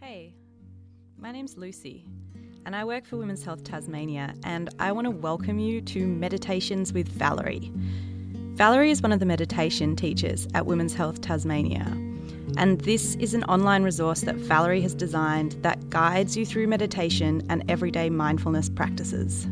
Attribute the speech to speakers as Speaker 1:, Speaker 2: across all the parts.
Speaker 1: Hey, my name's Lucy, and I work for Women's Health Tasmania, and I want to welcome you to Meditations with Valerie. Valerie is one of the meditation teachers at Women's Health Tasmania, and this is an online resource that Valerie has designed that guides you through meditation and everyday mindfulness practices.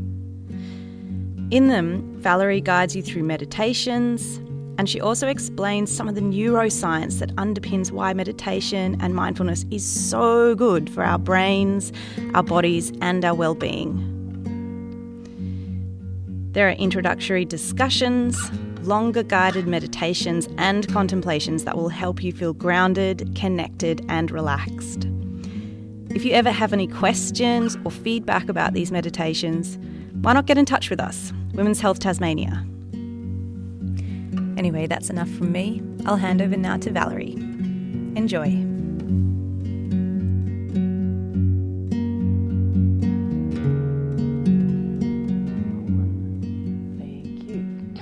Speaker 1: In them, Valerie guides you through meditations, and she also explains some of the neuroscience that underpins why meditation and mindfulness is so good for our brains, our bodies, and our well-being. There are introductory discussions, longer guided meditations, and contemplations that will help you feel grounded, connected, and relaxed. If you ever have any questions or feedback about these meditations, why not get in touch with us, Women's Health Tasmania. Anyway, that's enough from me. I'll hand over now to Valerie. Enjoy.
Speaker 2: Thank you.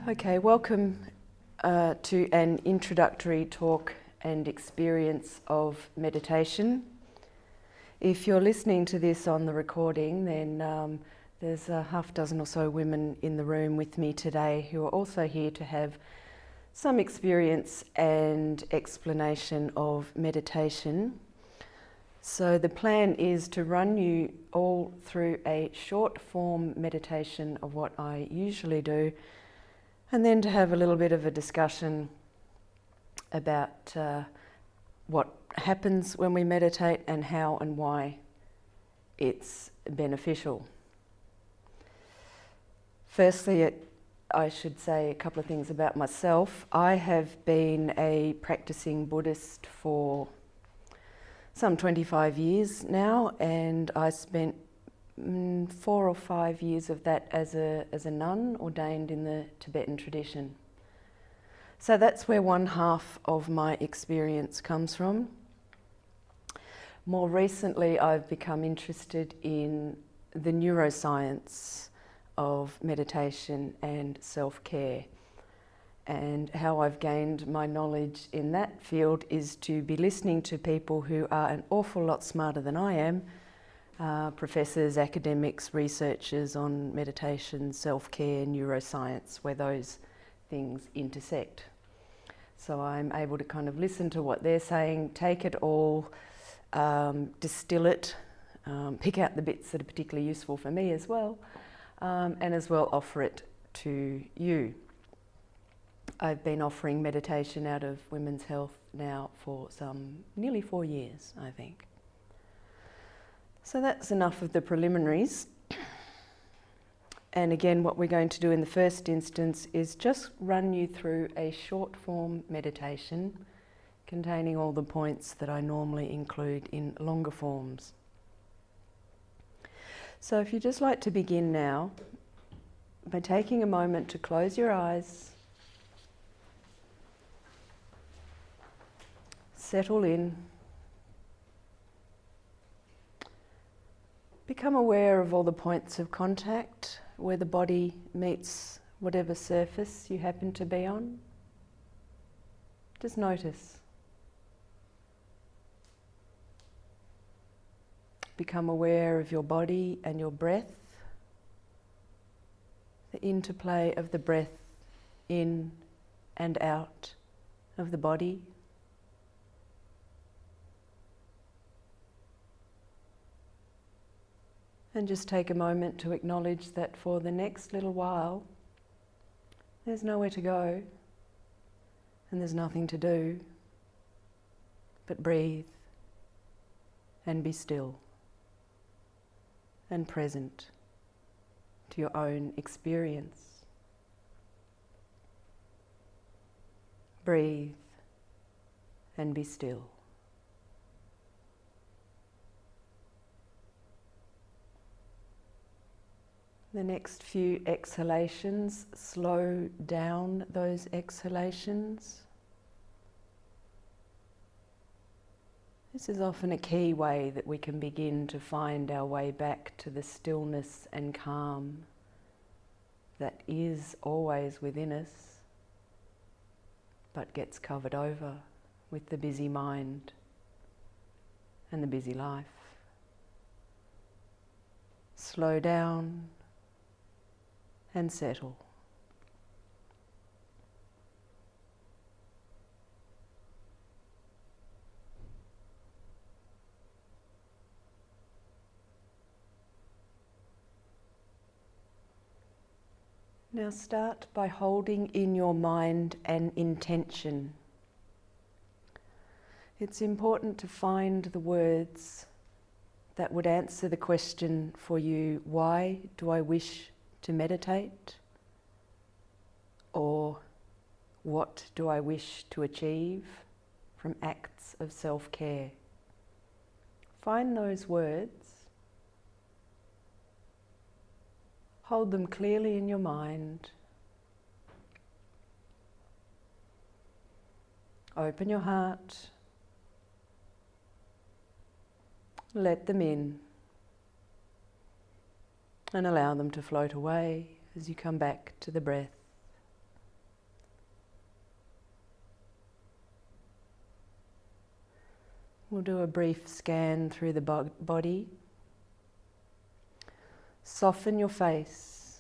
Speaker 2: Okay, welcome to an introductory talk and experience of meditation. If you're listening to this on the recording, then there's a half dozen or so women in the room with me today who are also here to have some experience and explanation of meditation. So the plan is to run you all through a short form meditation of what I usually do, and then to have a little bit of a discussion about what happens when we meditate and how and why it's beneficial. Firstly, I should say a couple of things about myself. I have been a practicing Buddhist for some 25 years now, and I spent 4 or 5 years of that as a nun ordained in the Tibetan tradition. So that's where one half of my experience comes from. More recently, I've become interested in the neuroscience of meditation and self-care. And how I've gained my knowledge in that field is to be listening to people who are an awful lot smarter than I am, professors, academics, researchers on meditation, self-care, neuroscience, where those things intersect. So I'm able to kind of listen to what they're saying, take it all, distill it, pick out the bits that are particularly useful for me as well, and as well offer it to you. I've been offering meditation out of Women's Health now for some nearly 4 years, I think. So that's enough of the preliminaries. And again, what we're going to do in the first instance is just run you through a short form meditation containing all the points that I normally include in longer forms. So if you'd just like to begin now by taking a moment to close your eyes, settle in, become aware of all the points of contact where the body meets whatever surface you happen to be on. Just notice. Become aware of your body and your breath, the interplay of the breath in and out of the body. And just take a moment to acknowledge that for the next little while, there's nowhere to go and there's nothing to do but breathe and be still and present to your own experience. Breathe and be still. The next few exhalations, slow down those exhalations. This is often a key way that we can begin to find our way back to the stillness and calm that is always within us, but gets covered over with the busy mind and the busy life. Slow down and settle. Now start by holding in your mind an intention. It's important to find the words that would answer the question for you, why do I wish to meditate? Or what do I wish to achieve from acts of self-care? Find those words. Hold them clearly in your mind. Open your heart. Let them in. And allow them to float away as you come back to the breath. We'll do a brief scan through the body. Soften your face,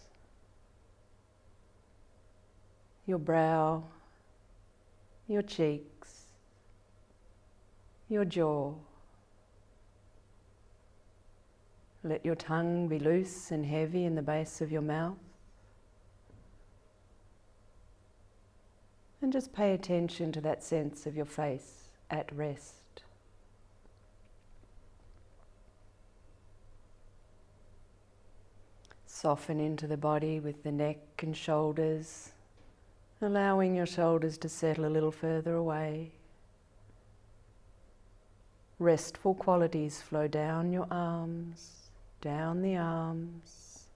Speaker 2: your brow, your cheeks, your jaw. Let your tongue be loose and heavy in the base of your mouth. And just pay attention to that sense of your face at rest. Soften into the body with the neck and shoulders, allowing your shoulders to settle a little further away. Restful qualities flow down your arms, down the arms.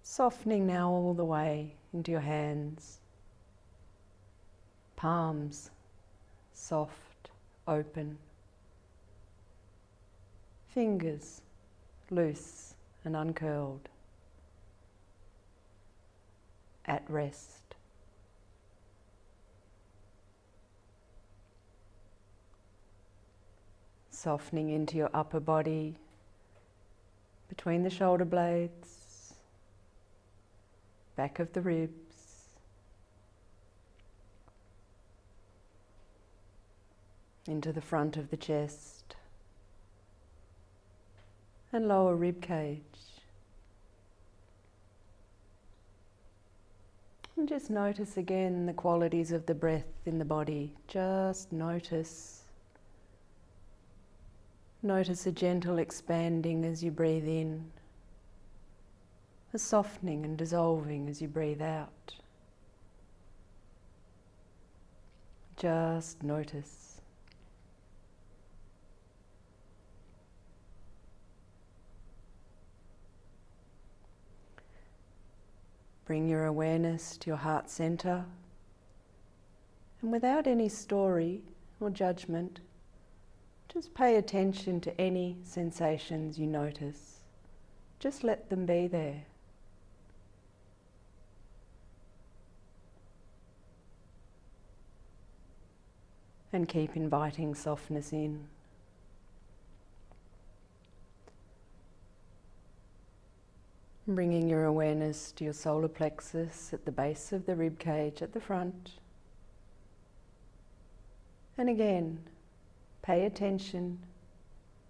Speaker 2: Softening now all the way into your hands. Palms, soft, open. Fingers, loose and uncurled, at rest. Softening into your upper body, between the shoulder blades, back of the ribs, into the front of the chest, and lower rib cage. And just notice again the qualities of the breath in the body. Just notice. Notice a gentle expanding as you breathe in, a softening and dissolving as you breathe out. Just notice. Bring your awareness to your heart center, and without any story or judgment, just pay attention to any sensations you notice. Just let them be there. And keep inviting softness in. Bringing your awareness to your solar plexus at the base of the rib cage at the front. And again, pay attention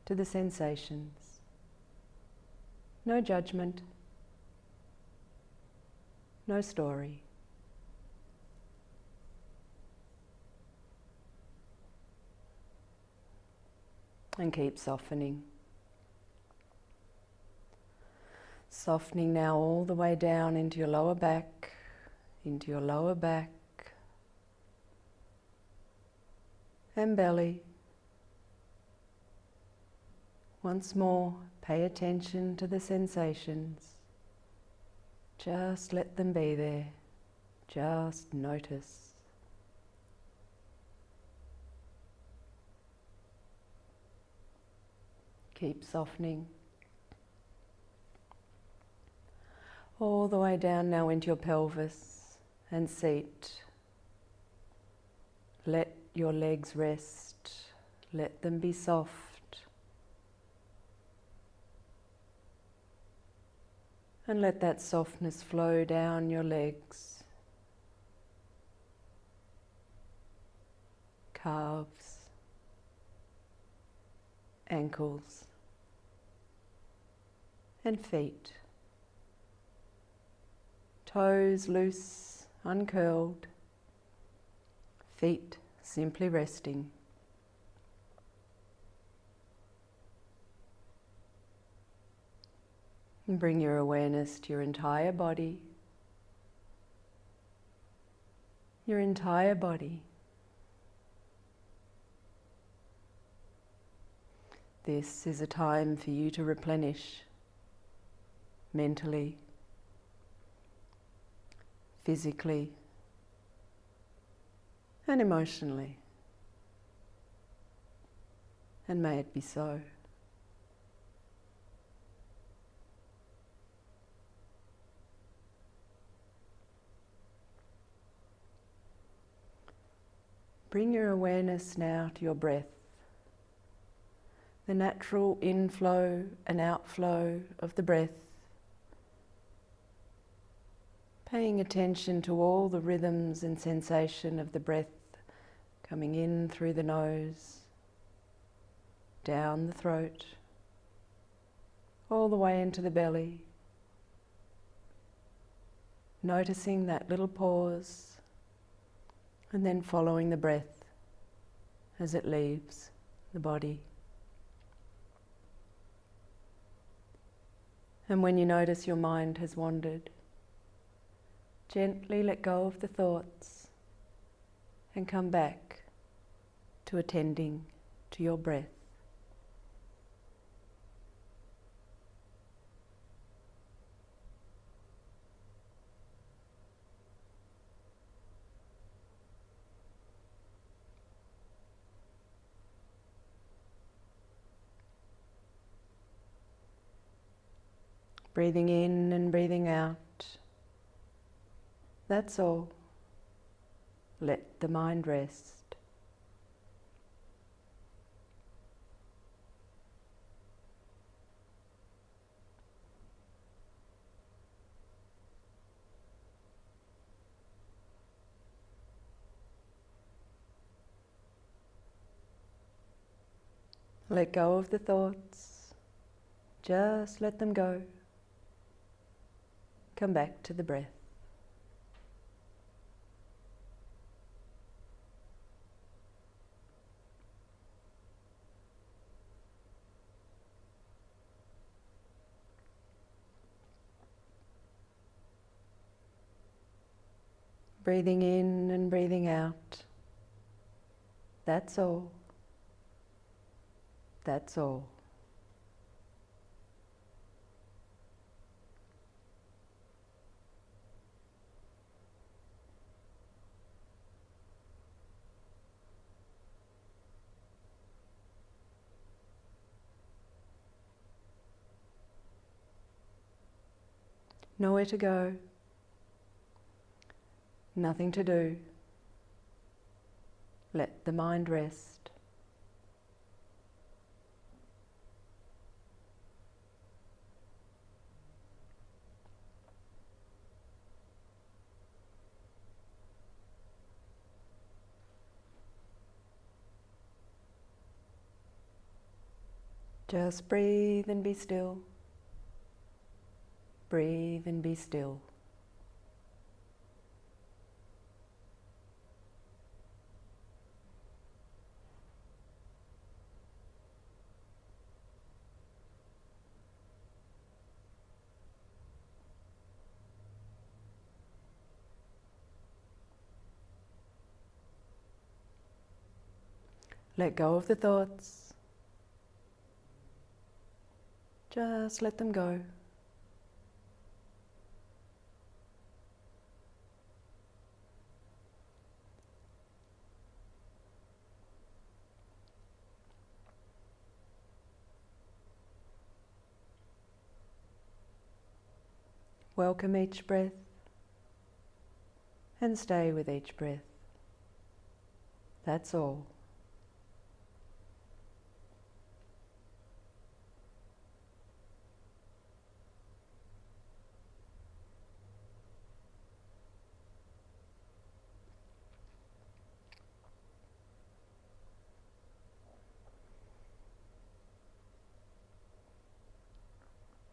Speaker 2: to the sensations. No judgment, no story. And keep softening. Softening now all the way down into your lower back, and belly. Once more, pay attention to the sensations. Just let them be there. Just notice. Keep softening. All the way down now into your pelvis and seat. Let your legs rest. Let them be soft. And let that softness flow down your legs, calves, ankles, and feet. Toes loose, uncurled, feet simply resting. And bring your awareness to your entire body. Your entire body. This is a time for you to replenish mentally, physically, and emotionally. And may it be so. Bring your awareness now to your breath, the natural inflow and outflow of the breath, paying attention to all the rhythms and sensation of the breath coming in through the nose, down the throat, all the way into the belly, noticing that little pause, and then following the breath as it leaves the body. And when you notice your mind has wandered, gently let go of the thoughts and come back to attending to your breath. Breathing in and breathing out. That's all. Let the mind rest. Let go of the thoughts. Just let them go. Come back to the breath. Breathing in and breathing out. That's all. That's all. Nowhere to go. Nothing to do. Let the mind rest. Just breathe and be still. Breathe and be still. Let go of the thoughts. Just let them go. Welcome each breath and stay with each breath. That's all.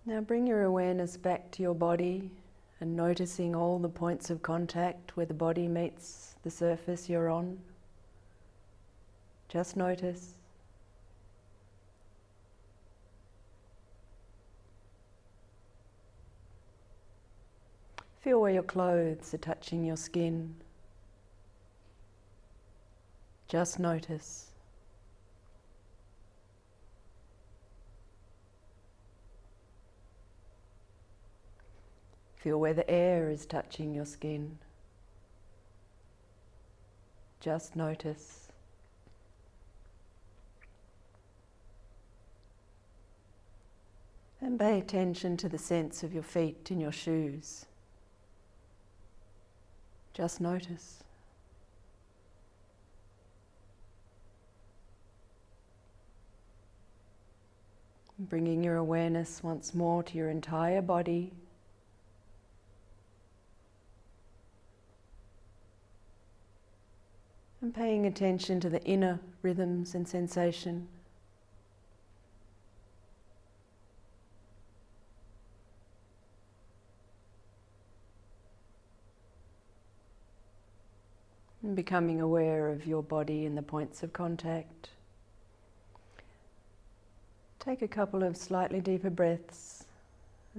Speaker 2: Now bring your awareness back to your body and noticing all the points of contact where the body meets the surface you're on. Just notice. Feel where your clothes are touching your skin. Just notice. Feel where the air is touching your skin. Just notice. And pay attention to the sense of your feet in your shoes. Just notice. Bringing your awareness once more to your entire body. And paying attention to the inner rhythms and sensation. And becoming aware of your body and the points of contact. Take a couple of slightly deeper breaths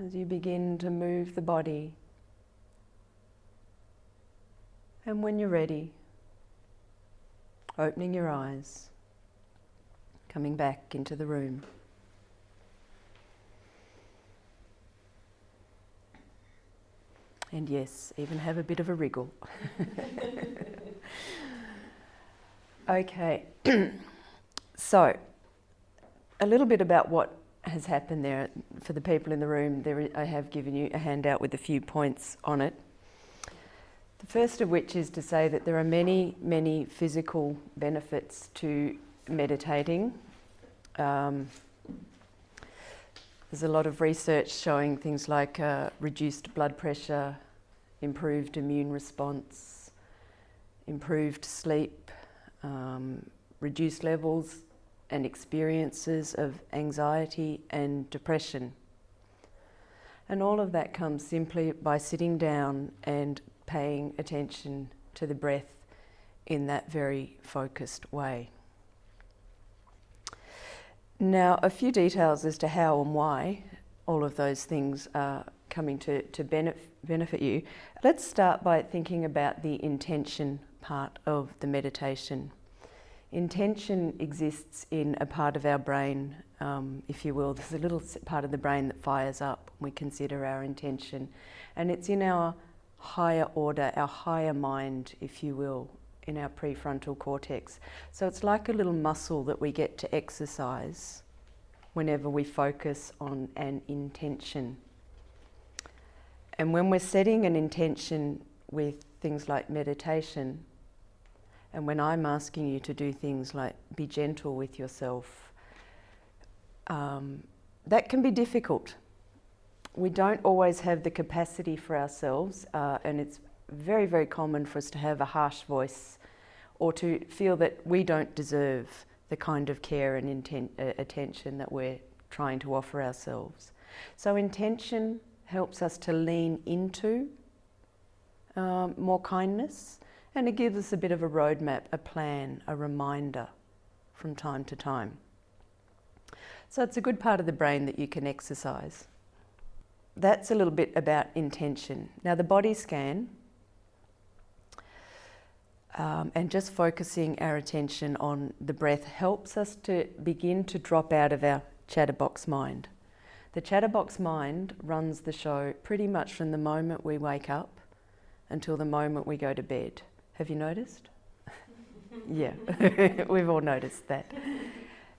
Speaker 2: as you begin to move the body. And when you're ready, opening your eyes, coming back into the room. And yes, even have a bit of a wriggle. Okay, so a little bit about what has happened there. For the people in the room, I have given you a handout with a few points on it. The first of which is to say that there are many, many physical benefits to meditating. There's a lot of research showing things like reduced blood pressure, improved immune response, improved sleep, reduced levels and experiences of anxiety and depression. And all of that comes simply by sitting down and paying attention to the breath in that very focused way. Now, a few details as to how and why all of those things are coming to benefit you. Let's start by thinking about the intention part of the meditation. Intention exists in a part of our brain, if you will. There's a little part of the brain that fires up when we consider our intention. And it's in our higher order, our higher mind, if you will, in our prefrontal cortex. So it's like a little muscle that we get to exercise whenever we focus on an intention. And when we're setting an intention with things like meditation, and when I'm asking you to do things like be gentle with yourself, that can be difficult. We don't always have the capacity for ourselves, and it's very, very common for us to have a harsh voice or to feel that we don't deserve the kind of care and attention that we're trying to offer ourselves. So intention helps us to lean into more kindness, and it gives us a bit of a roadmap, a plan, a reminder from time to time. So it's a good part of the brain that you can exercise. That's a little bit about intention. Now the body scan, and just focusing our attention on the breath helps us to begin to drop out of our chatterbox mind. The chatterbox mind runs the show pretty much from the moment we wake up until the moment we go to bed. Have you noticed? Yeah, we've all noticed that.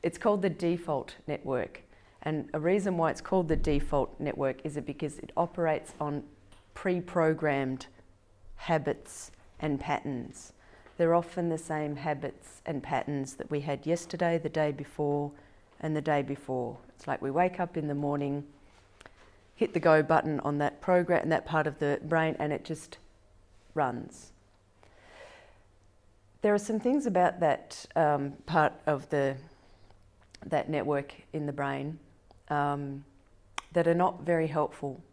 Speaker 2: It's called the default network. And a reason why it's called the default network is because it operates on pre-programmed habits and patterns. They're often the same habits and patterns that we had yesterday, the day before, and the day before. It's like we wake up in the morning, hit the go button on that program, that part of the brain, and it just runs. There are some things about that part of that network in the brain that are not very helpful.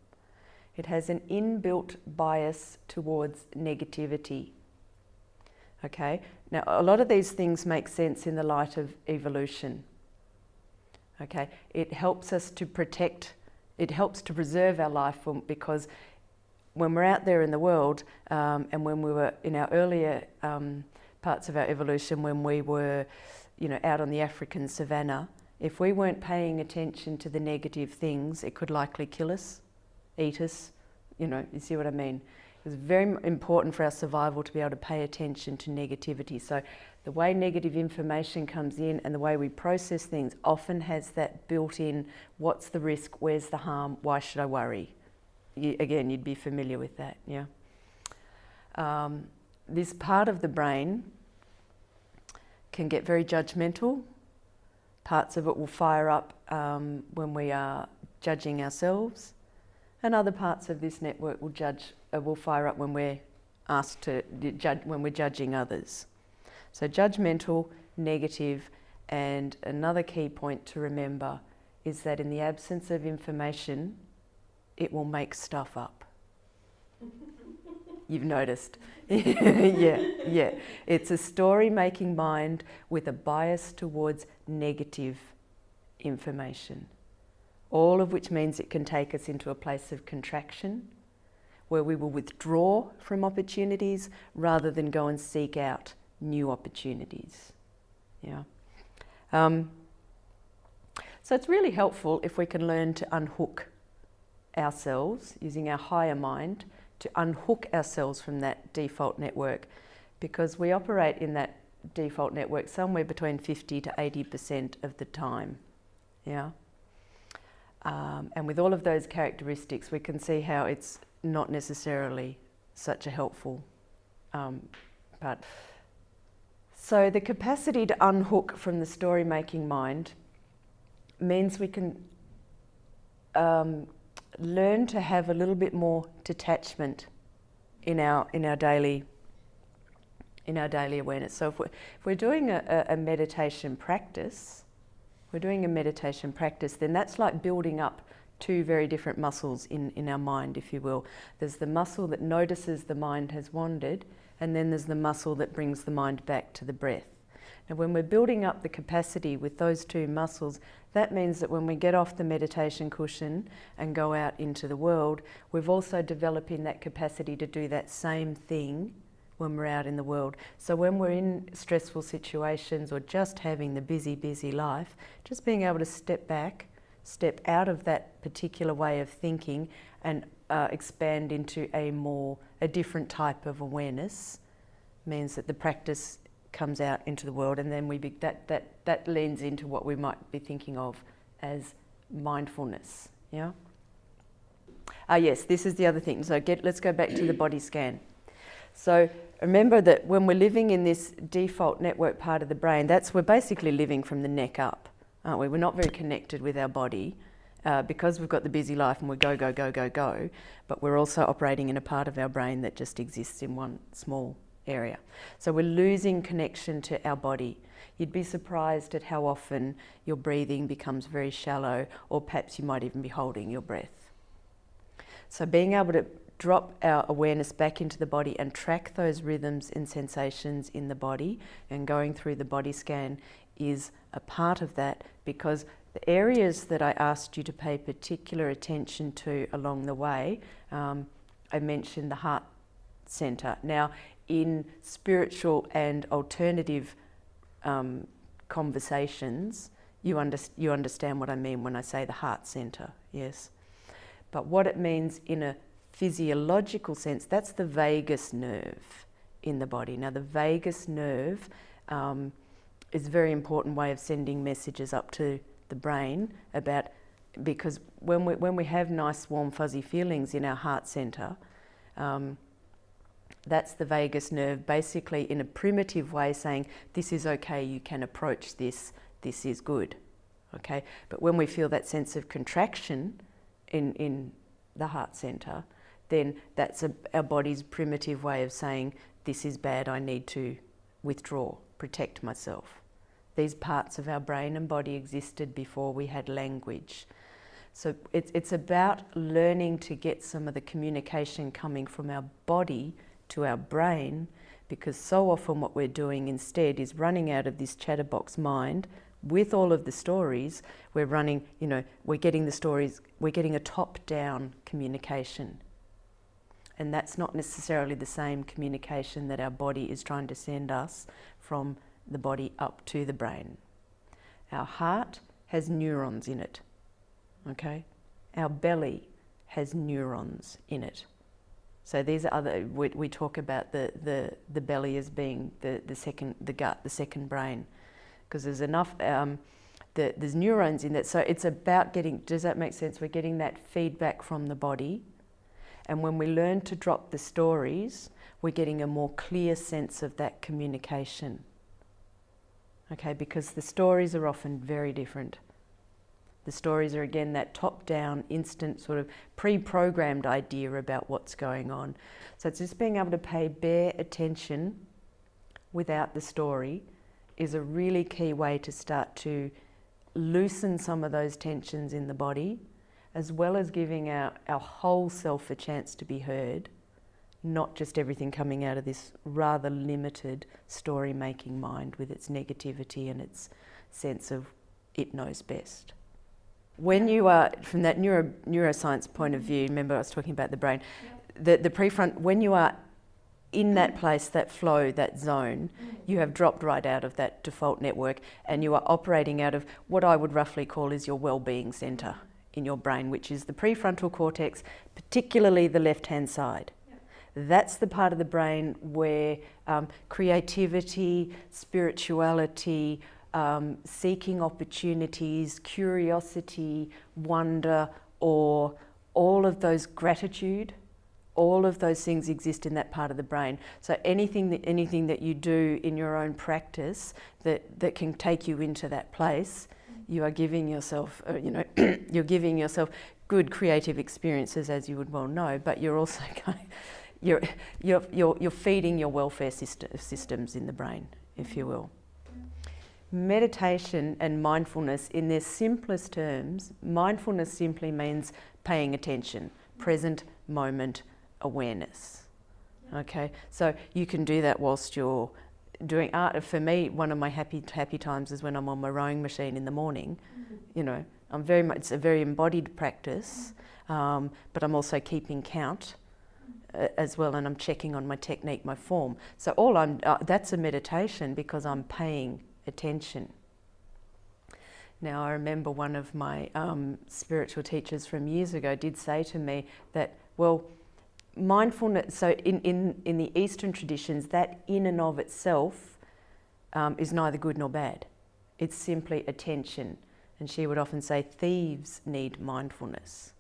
Speaker 2: It has an inbuilt bias towards negativity. Okay, now a lot of these things make sense in the light of evolution. Okay, it helps us to protect, it helps to preserve our life because when we're out there in the world, and when we were in our earlier parts of our evolution, when we were, out on the African savannah, if we weren't paying attention to the negative things, it could likely kill us, eat us. You see what I mean? It was very important for our survival to be able to pay attention to negativity. So the way negative information comes in and the way we process things often has that built-in, what's the risk, where's the harm, why should I worry? Again, you'd be familiar with that, yeah? This part of the brain can get very judgmental. Parts of it will fire up when we are judging ourselves, and other parts of this network will fire up when we're asked to judge, when we're judging others. So judgmental, negative, and another key point to remember is that in the absence of information, it will make stuff up. You've noticed. Yeah. It's a story-making mind with a bias towards negative information. All of which means it can take us into a place of contraction, where we will withdraw from opportunities rather than go and seek out new opportunities. Yeah. So it's really helpful if we can learn to unhook ourselves using our higher mind, to unhook ourselves from that default network, because we operate in that default network somewhere between 50 to 80% of the time. Yeah. And with all of those characteristics, we can see how it's not necessarily such a helpful part. So the capacity to unhook from the story-making mind means we can learn to have a little bit more detachment in our daily awareness. So if we're doing a meditation practice, then that's like building up two very different muscles in our mind, if you will. There's the muscle that notices the mind has wandered, and then there's the muscle that brings the mind back to the breath. Now, when we're building up the capacity with those two muscles, that means that when we get off the meditation cushion and go out into the world, we've also developing that capacity to do that same thing when we're out in the world. So when we're in stressful situations or just having the busy life, just being able to step back, step out of that particular way of thinking and expand into a different type of awareness means that the practice comes out into the world, and then that leans into what we might be thinking of as mindfulness. Yeah. Yes, this is the other thing. So let's go back to the body scan. So remember that when we're living in this default network part of the brain, we're basically living from the neck up, aren't we? We're not very connected with our body because we've got the busy life and we go, but we're also operating in a part of our brain that just exists in one small area. So we're losing connection to our body. You'd be surprised at how often your breathing becomes very shallow, or perhaps you might even be holding your breath. So being able to drop our awareness back into the body and track those rhythms and sensations in the body, and going through the body scan is a part of that, because the areas that I asked you to pay particular attention to along the way, I mentioned the heart center. Now, in spiritual and alternative conversations, you understand what I mean when I say the heart center, yes? But what it means in a physiological sense, that's the vagus nerve in the body. Now, the vagus nerve is a very important way of sending messages up to the brain because when we have nice, warm, fuzzy feelings in our heart center, that's the vagus nerve basically in a primitive way saying, this is okay, you can approach this is good, okay? But when we feel that sense of contraction in the heart center, then that's our body's primitive way of saying, this is bad, I need to withdraw, protect myself. These parts of our brain and body existed before we had language. So it's about learning to get some of the communication coming from our body to our brain, because so often what we're doing instead is running out of this chatterbox mind with all of the stories. We're running, we're getting the stories, we're getting a top-down communication. And that's not necessarily the same communication that our body is trying to send us from the body up to the brain. Our heart has neurons in it, okay? Our belly has neurons in it. So these are other, we talk about the belly as being the gut, the second brain, because there's enough, there's neurons in that. So it's about getting, does that make sense? We're getting that feedback from the body. And when we learn to drop the stories, we're getting a more clear sense of that communication. Okay, because the stories are often very different. The stories are, again, that top-down, instant, sort of pre-programmed idea about what's going on. So it's just being able to pay bare attention without the story is a really key way to start to loosen some of those tensions in the body, as well as giving our whole self a chance to be heard, not just everything coming out of this rather limited story-making mind with its negativity and its sense of it knows best. When you are, from that neuroscience point of view, remember I was talking about the brain, the prefront, when you are in that place, that flow, that zone, you have dropped right out of that default network and you are operating out of what I would roughly call is your well-being centre in your brain, which is the prefrontal cortex, particularly the left-hand side. That's the part of the brain where creativity, spirituality, seeking opportunities, curiosity, wonder, awe, all of those, gratitude, all of those things exist in that part of the brain. So anything that you do in your own practice that can take you into that place, you are giving yourself, you're giving yourself good creative experiences, as you would well know, but you're also you're feeding your welfare systems in the brain, if you will. Meditation and mindfulness, in their simplest terms, mindfulness simply means paying attention, present moment awareness. Okay, so you can do that whilst you're doing art. For me, one of my happy times is when I'm on my rowing machine in the morning. I'm very much, it's a very embodied practice, but I'm also keeping count as well, and I'm checking on my technique, my form. So that's a meditation because I'm paying attention. Now, I remember one of my spiritual teachers from years ago did say to me that, well, mindfulness, so in the Eastern traditions, that in and of itself is neither good nor bad. It's simply attention. And she would often say thieves need mindfulness.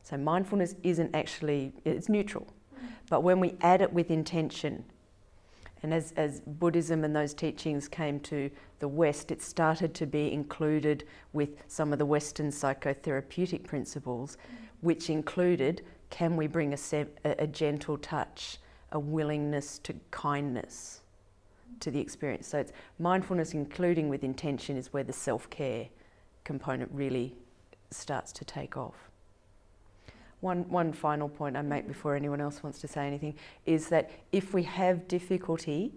Speaker 2: So mindfulness isn't actually, it's neutral. But when we add it with intention, and as Buddhism and those teachings came to the West, it started to be included with some of the Western psychotherapeutic principles, which included, can we bring a gentle touch, a willingness to kindness to the experience. So it's mindfulness including with intention is where the self-care component really starts to take off. One final point I make before anyone else wants to say anything is that if we have difficulty,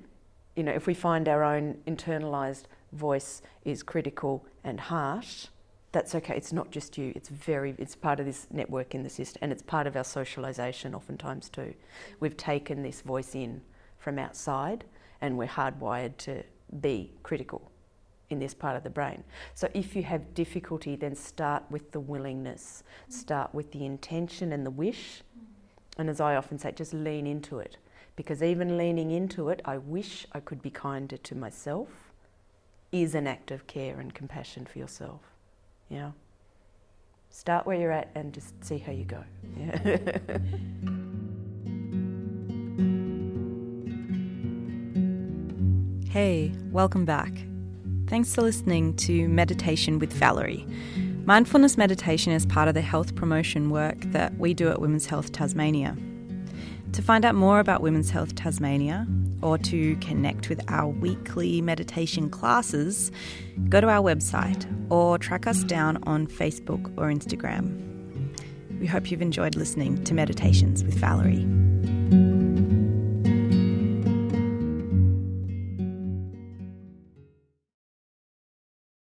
Speaker 2: if we find our own internalised voice is critical and harsh, that's okay. It's not just you. It's part of this network in the system, and it's part of our socialisation oftentimes too. We've taken this voice in from outside, and we're hardwired to be critical in this part of the brain. So if you have difficulty, then start with the willingness, start with the intention and the wish, and as I often say, just lean into it, because even leaning into it, I wish I could be kinder to myself, is an act of care and compassion for yourself. Yeah. Start where you're at and just see how you go. Yeah.
Speaker 1: Hey, welcome back. Thanks for listening to Meditation with Valerie. Mindfulness meditation is part of the health promotion work that we do at Women's Health Tasmania. To find out more about Women's Health Tasmania or to connect with our weekly meditation classes, go to our website or track us down on Facebook or Instagram. We hope you've enjoyed listening to Meditations with Valerie.